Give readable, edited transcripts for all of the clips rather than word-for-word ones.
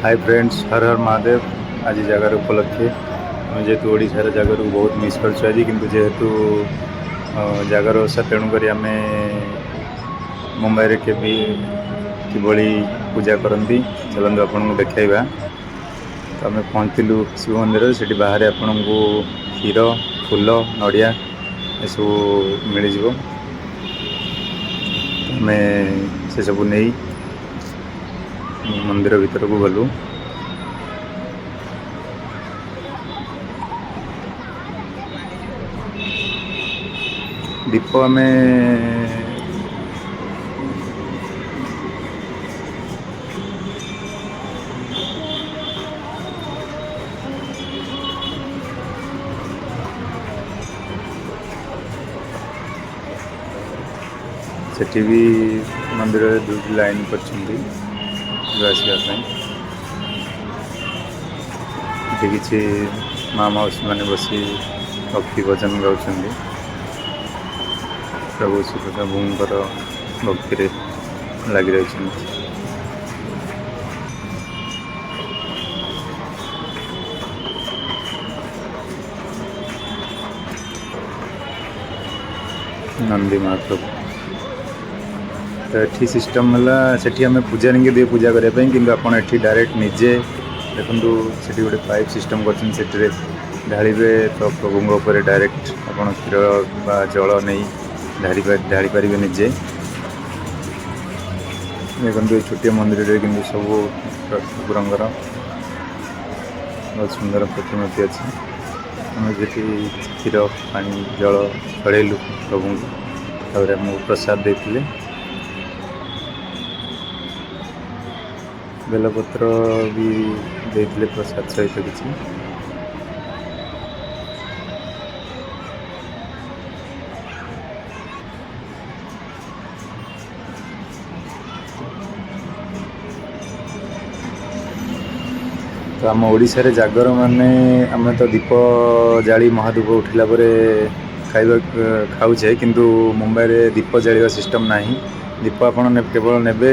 Hi friends, हर हर महादेव। आज जगार उपलक्षे आम जेहेतु ओडार जगार बहुत मिस कर किंतु जेहेतु जगार ओषा तेणुक आम मुंबई के किभली पूजा करती चलते आपन को देखा। तो आम पहुँचलु शिव मंदिर से बाहर आपण को क्षीर फूल नड़िया यसबू मिल आम से सब नहीं मंदिर भीतर को गलु। दीप आम सेठी भी मंदिर दुटी लाइन कर किसी माँ मौसी मैंने बसी भक्ति भजन गाँव प्रभु श्री प्रभुंर भक्ति लगी रही। नंदी महाप्रभु तो ये सिस्टम है सेठी आम पूजारी के दिए पूजा करने कि आप डायरेक्ट निजे देखो से गोटे पाइप सिस्टम कर ढालिबे तो प्रभु डायरेक्ट आप क्षीर बा जल नहीं ढाली पारे निजे। देखो ये छोटिया मंदिर कि सब ठाकुर बहुत सुंदर प्रतिमूर्ति अच्छी। आम जी क्षीर पानी जल चढ़ेलु प्रभु और आमको प्रसाद देते बेलपत्र भी देते प्रसाद सहित किसी। तो आम ओडिशा रे जागर माने आम तो दीप जाली महादीप उठिला खाइबा खाऊे किंतु मुंबई रे दीप जालिबा सिस्टम नहीं। दीप आपड़ केवल नेबे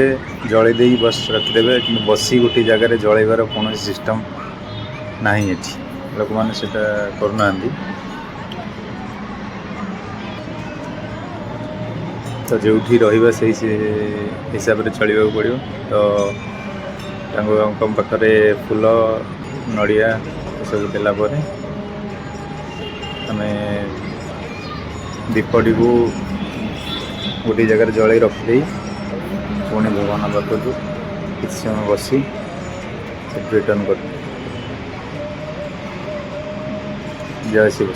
जड़े दे बस रखिदेवे कि बसी गोटे जगार जलैबार कौन सिस्टम नहीं ये लोक मैंने से करना। तो जो रहा से हिसाब से चलने पड़ो। तो पाखे फूल नड़िया सब देलापर आम दीपटी को गोटे जगार जल रखिदे पुणी भगवान पाखु किसी समय बसी रिटर्न कर। जय शिव।